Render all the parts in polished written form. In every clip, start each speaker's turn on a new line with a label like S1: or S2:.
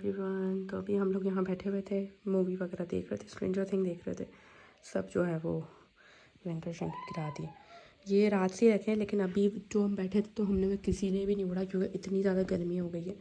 S1: Everyone. तो अभी हम लोग यहाँ बैठे हुए थे, मूवी वगैरह देख रहे थे, स्ट्रेंजर थिंग देख रहे थे। सब जो है वो लंकर शंकर गिरा दिए। ये रात से रखे हैं, लेकिन अभी जो हम बैठे थे तो हमने में किसी ने भी नहीं उड़ा, क्योंकि इतनी ज़्यादा गर्मी हो गई है।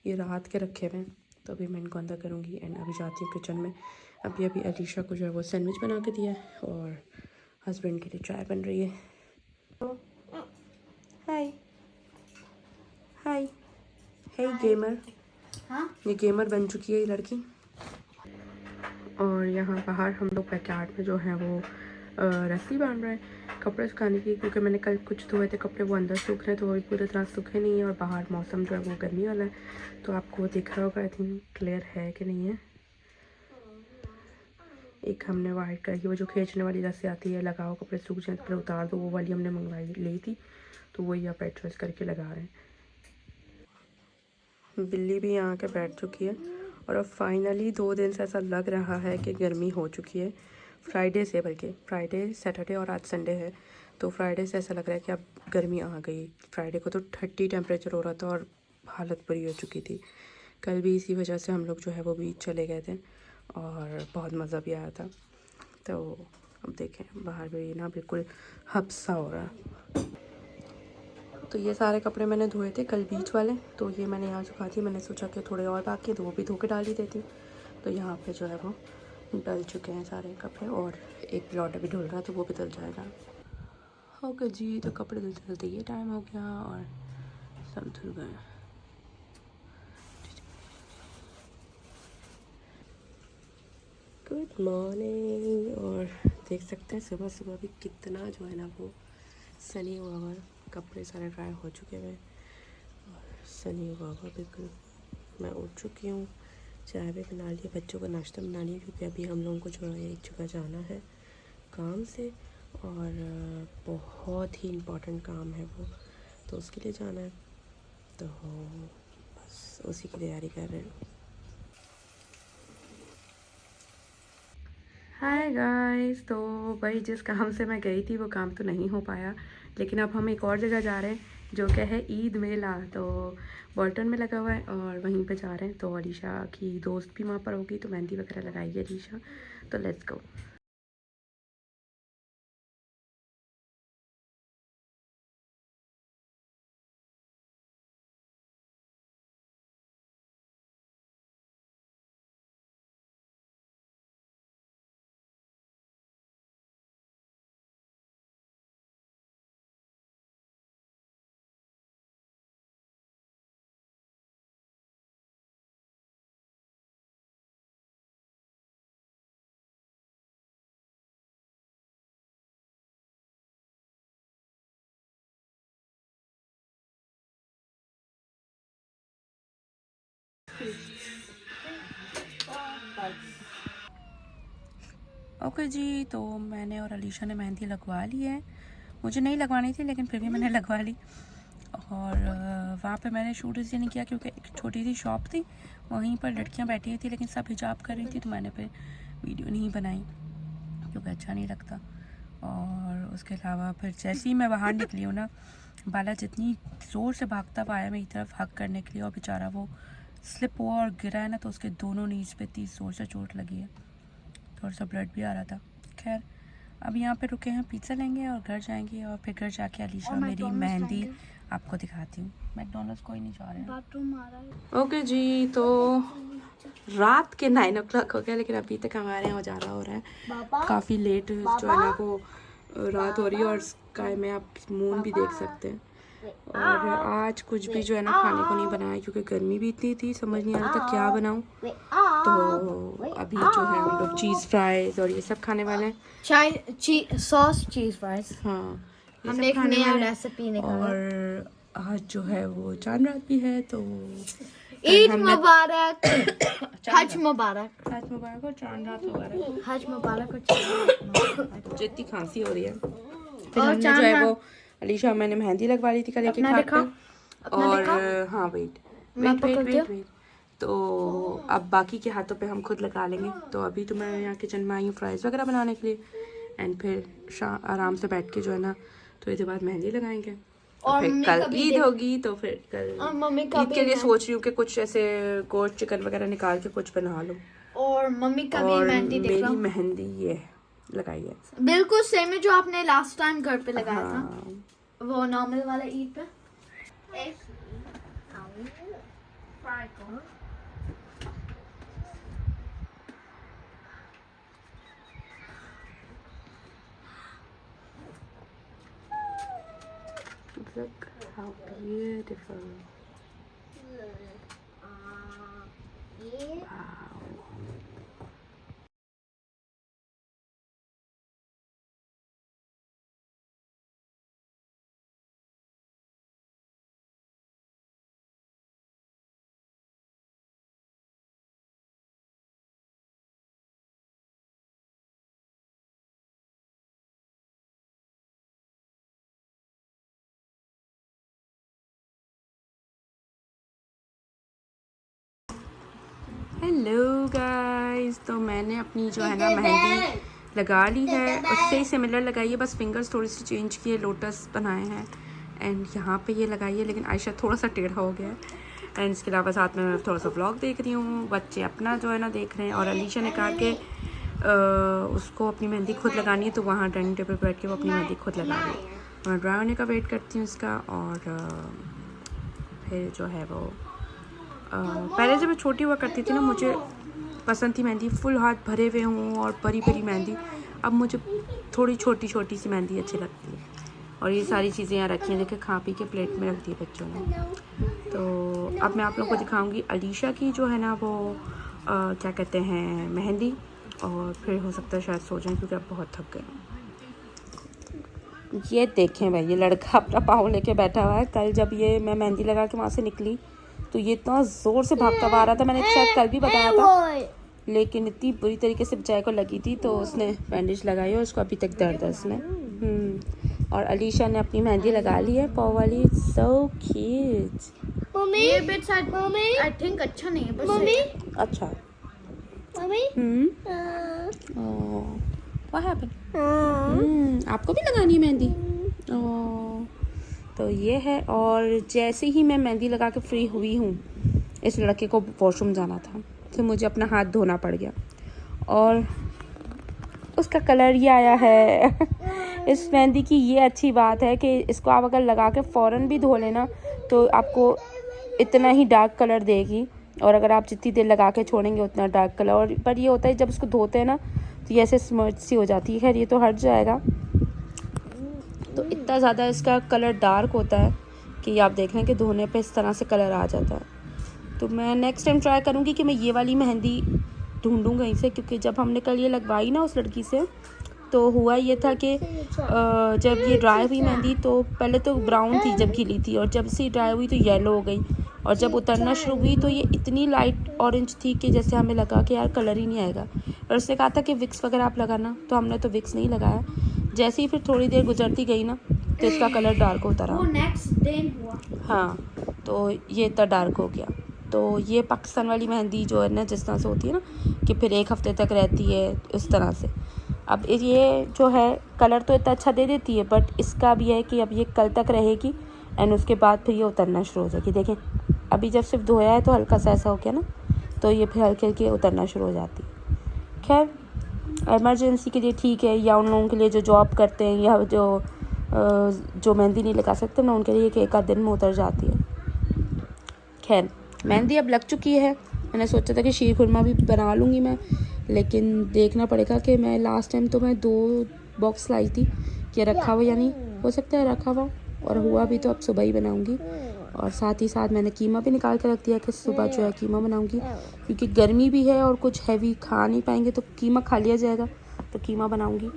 S1: ये रात के रखे हुए हैं, तो अभी मैं इनको अंदर करूँगी एंड अभी जाती हूँ किचन में। अभी अलीशा को जो है वो सैंडविच बना के दिया है और हस्बैंड के लिए चाय बन रही है। हाय हाय हे गेमर। हाँ, ये गेमर बन चुकी है ये लड़की। और यहाँ बाहर हम लोग बैकयार्ड में जो है वो रस्सी बांध रहे हैं कपड़े सुखाने की, क्योंकि मैंने कल कुछ धोए थे कपड़े, वो अंदर सूख रहे हैं, तो वो भी पूरी तरह सूखे नहीं है। और बाहर मौसम जो है वो गर्मी वाला है, तो आपको दिख रहा होगा, आई थिंक क्लियर है कि नहीं है। एक हमने वाइट कलर की वो जो खींचने वाली रस्सी आती है, लगाओ कपड़े सूख जाए कपड़े उतार दो, वो वाली हमने मंगवाई ली थी, तो वही आप एडजस्ट करके लगा रहे हैं। बिल्ली भी यहाँ के बैठ चुकी है। और अब फाइनली 2 दिन से ऐसा लग रहा है कि गर्मी हो चुकी है, फ्राइडे से, बल्कि फ्राइडे सैटरडे और आज संडे है, तो फ्राइडे से ऐसा लग रहा है कि अब गर्मी आ गई। फ्राइडे को तो 30 टेम्परेचर हो रहा था और हालत बुरी हो चुकी थी। कल भी इसी वजह से हम लोग जो है वो बीच चले गए थे और बहुत मज़ा भी आया था। तो अब देखें बाहर भी ना बिल्कुल हब्सा हो रहा है। तो ये सारे कपड़े मैंने धोए थे कल बीच वाले, तो ये मैंने यहाँ सुखा दी। मैंने सोचा कि थोड़े और बाकी तो वो भी धो के डाल ही देती। तो यहाँ पे जो है वो डल चुके हैं सारे कपड़े, और एक लॉट अभी धुल रहा है, तो वो भी धुल जाएगा। ओके जी, तो कपड़े धुलते धुलते ये टाइम हो गया और सब धुल गए। Good morning. और देख सकते हैं सुबह सुबह भी कितना जो है ना वो सनी हुआ हुआ, कपड़े सारे ड्राई हो चुके हैं और सनी हुआ हुआ बिल्कुल। मैं उठ चुकी हूँ, चाय भी बना लिया, बच्चों का नाश्ता बना लिया, क्योंकि अभी हम लोगों को जो है एक जगह जाना है काम से, और बहुत ही इम्पोर्टेंट काम है वो, तो उसके लिए जाना है, तो बस उसी की तैयारी कर रहे हैं। Hi guys. तो भाई जिस काम से मैं गई थी वो काम तो नहीं हो पाया, लेकिन अब हम एक और जगह जा रहे हैं जो क्या है ईद मेला, तो बॉल्टन में लगा हुआ है और वहीं पे जा रहे हैं। तो अलीशा की दोस्त भी वहाँ पर होगी, तो मेहंदी वगैरह लगाएगी अलीशा, तो लेट्स गो। ओके जी, तो मैंने और अलीशा ने मेहंदी लगवा ली है। मुझे नहीं लगवानी थी, लेकिन फिर भी मैंने लगवा ली। और वहाँ पे मैंने शूट इसलिए नहीं किया क्योंकि एक छोटी सी शॉप थी, वहीं पर लड़कियाँ बैठी थी, लेकिन सब हिजाब कर रही थी, तो मैंने फिर वीडियो नहीं बनाई क्योंकि अच्छा नहीं लगता। और उसके अलावा फिर जैसे ही मैं बाहर निकली हूँ ना, बाला जितनी ज़ोर से भागता हुआ आया मेरी तरफ हक करने के लिए, और बेचारा वो स्लिप हुआ और गिरा है ना, तो उसके दोनों नीज पे इतनी ज़ोर से चोट लगी है, थोड़ा सा ब्लड भी आ रहा था। खैर अब यहाँ पे रुके हैं, पिज़्ज़ा लेंगे और घर जाएंगे, और फिर घर जाके अलीशा मेरी मेहंदी आपको दिखाती हूँ। मैकडोनल्ड्स कोई नहीं जा रहे हैं। ओके जी, तो रात के 9 o'clock हो गया, लेकिन अभी तक हमारे यहाँ उजाला हो रहा है, काफ़ी लेट जो है ना वो रात हो रही है, और स्काई में आप मून भी देख सकते हैं। और आज कुछ भी जो है ना खाने को नहीं बनाया, क्योंकि गर्मी भी इतनी थी, समझ नहीं आ रहा था क्या बनाऊं। तो अभी जो है हम लोग चीज़ फ्राइज और ये सब खाने वाले हैं।
S2: सॉस चीज फ्राइज।
S1: हाँ,
S2: हमने एक नया रेसिपी निकाला।
S1: और आज जो है वो चांद रात भी है, तो
S2: ईद मुबारक। हज मुबारक।
S1: हज मुबारक और चांद रात मुबारक।
S2: हज मुबारक और चांद मुबारक।
S1: जितनी खांसी हो रही है, फिर हमने जो है वो अलीशा मैंने मेहंदी लगवा ली थी कल एक खाकर, और हाँ वेट, तो अब बाकी के हाथों पे हम खुद लगा लेंगे। तो अभी तो मैं यहाँ किचन में आई हूँ फ्राइज़ वगैरह बनाने के लिए, एंड फिर आराम से बैठ के जो है ना तो इसके बाद मेहंदी लगाएंगे।
S2: और
S1: फिर
S2: मम्मी
S1: कल
S2: कभी
S1: ईद
S2: देख-
S1: होगी तो फिर कल
S2: और मम्मी
S1: ईद
S2: कभी
S1: के लिए
S2: मैं-
S1: सोच रही हूँ कि कुछ ऐसे गोश्त चिकन वगैरह निकाल के कुछ बना लूँ।
S2: और मम्मी का भी
S1: और
S2: मेहंदी देख रहा
S1: मेरी
S2: हूँ।
S1: मेहंदी ये लगाई है।
S2: बिल्कुल सेम है जो आपने लास्ट टाइम घर पे लगाया
S1: हाँ
S2: था, वो नॉर्मल वाला ईद पे।
S1: Look how beautiful. Wow. Hello guys, तो मैंने अपनी जो है ना मेहंदी लगा ली है, उससे ही सिमिलर लगाई है, बस फिंगर्स थोड़ी सी चेंज किए, लोटस बनाए हैं एंड यहाँ पे ये लगाई है, लेकिन आयशा थोड़ा सा टेढ़ा हो गया है। एंड इसके अलावा साथ में मैं थोड़ा सा व्लॉग देख रही हूँ, बच्चे अपना जो है ना देख रहे हैं। और अलीशा ने कहा कि उसको अपनी मेहंदी खुद लगानी है, तो वहाँ डाइनिंग टेबल पर बैठ के वो अपनी मेहंदी खुद लगा रही है। मैं ड्राई होने का वेट करती हूँ उसका। और फिर जो है वो पहले जब मैं छोटी हुआ करती थी ना, मुझे पसंद थी मेहंदी फुल हाथ भरे हुए हों और बड़ी बड़ी मेहंदी। अब मुझे थोड़ी छोटी छोटी सी मेहंदी अच्छी लगती है। और ये सारी चीज़ें यहाँ रखी हैं, देखिए खा पी के प्लेट में रख दी बच्चों ने। तो अब मैं आप लोगों को दिखाऊंगी अलीशा की जो है ना वो क्या कहते हैं मेहंदी। और फिर हो सकता है शायद सो जाएं, क्योंकि अब बहुत थक गए। ये देखें भाई, ये लड़का अपना पाँव लेके बैठा हुआ है। कल जब ये मैं मेहंदी लगा के वहाँ से निकली तो ये इतना ज़ोर से भागता हुआ आ रहा था, मैंने शायद कल भी बताया था, लेकिन इतनी बुरी तरीके से बेचारे को लगी थी तो उसने बैंडेज लगाई और उसको अभी तक दर्द है उसमें। और अलीशा ने अपनी मेहंदी लगा ली है पाव वाली। So cute.
S2: मम्मी ये bit side mummy I think अच्छा नहीं है बस मम्मी
S1: अच्छा
S2: मम्मी
S1: व्हाट हैपेंड? आपको भी लगानी है मेहंदी? तो ये है। और जैसे ही मैं मेहंदी लगा के फ्री हुई हूँ, इस लड़के को वॉशरूम जाना था, तो मुझे अपना हाथ धोना पड़ गया और उसका कलर ये आया है। इस मेहंदी की ये अच्छी बात है कि इसको आप अगर लगा के फ़ौरन भी धो लेना तो आपको इतना ही डार्क कलर देगी, और अगर आप जितनी देर लगा के छोड़ेंगे उतना डार्क कलर। और पर ये होता है जब इसको धोते हैं ना तो ये ऐसे स्मर्च सी हो जाती है। खैर ये तो हट जाएगा। तो इतना ज़्यादा इसका कलर डार्क होता है कि आप देख रहे हैं कि धोने पे इस तरह से कलर आ जाता है। तो मैं नेक्स्ट टाइम ट्राई करूँगी कि मैं ये वाली मेहंदी ढूंढूँ कहीं से, क्योंकि जब हमने कल ये लगवाई ना उस लड़की से, तो हुआ ये था कि जब ये ड्राई हुई मेहंदी तो पहले तो ब्राउन थी जब खिली थी, और जब से ड्राई हुई तो येलो हो गई, और जब उतरना शुरू हुई तो ये इतनी लाइट ऑरेंज थी कि जैसे हमें लगा कि यार कलर ही नहीं आएगा। और उसने कहा था कि विक्स वगैरह आप लगाना, तो हमने तो विक्स नहीं लगाया। जैसे ही फिर थोड़ी देर गुजरती गई ना तो इसका कलर डार्क होता रहा।
S2: वो नेक्स्ट डे हुआ।
S1: हाँ, तो ये इतना डार्क हो गया। तो ये पाकिस्तान वाली मेहंदी जो है ना जिस तरह से होती है ना कि फिर एक हफ्ते तक रहती है, उस तरह से। अब ये जो है कलर तो इतना अच्छा दे देती है, बट इसका भी है कि अब ये कल तक रहेगी एंड उसके बाद फिर ये उतरना शुरू हो जाएगी। देखें अभी जब सिर्फ धोया है तो हल्का सा ऐसा हो गया ना, तो ये फिर हल्के हल्के उतरना शुरू हो जाती है। खैर इमरजेंसी के लिए ठीक है, या उन लोगों के लिए जो जॉब करते हैं या जो मेहंदी नहीं लगा सकते ना, उनके लिए एक आध दिन में उतर जाती है। खैर मेहंदी अब लग चुकी है। मैंने सोचा था कि शीर खुरमा भी बना लूँगी मैं, लेकिन देखना पड़ेगा कि मैं लास्ट टाइम तो मैं 2 बॉक्स लाई थी कि रखा हुआ या नहीं, हो सकता है रखा हुआ, और हुआ भी तो अब सुबह ही बनाऊँगी। और साथ ही साथ मैंने कीमा भी निकाल कर रख दिया कि सुबह जो है कीमा बनाऊँगी, क्योंकि गर्मी भी है और कुछ हैवी खा नहीं पाएंगे तो कीमा खा लिया जाएगा, तो कीमा बनाऊँगी।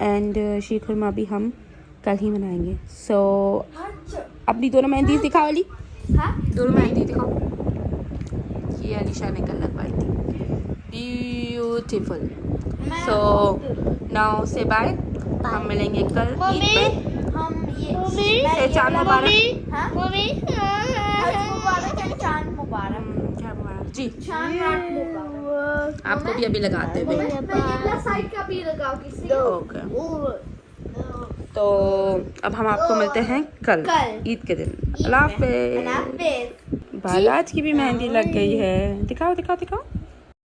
S1: एंड शीर खुरमा भी हम कल ही बनाएंगे। सो अपनी दोनों मेहंदी दिखा वाली, दोनों मेहंदी दिखाओ। ये अलीशा ने कल लगवाई थी, ब्यूटीफुल। सो नाउ से बाय, हम मिलेंगे कल ईद पे।
S2: हम ये
S1: चांद मुबारक
S2: चांद मुबारक
S1: क्या मुबारक जी,
S2: चांद मुबारक।
S1: आपको भी अभी लगाते हुए।
S2: मैं साइड का भी लगाओ किसी।
S1: ओके। तो अब हम आपको मिलते हैं कल
S2: कल।
S1: ईद के दिन। अल्लाह हाफ़िज़।
S2: हाफिज़।
S1: बालाज की भी मेहंदी लग गई है। दिखाओ दिखाओ दिखाओ।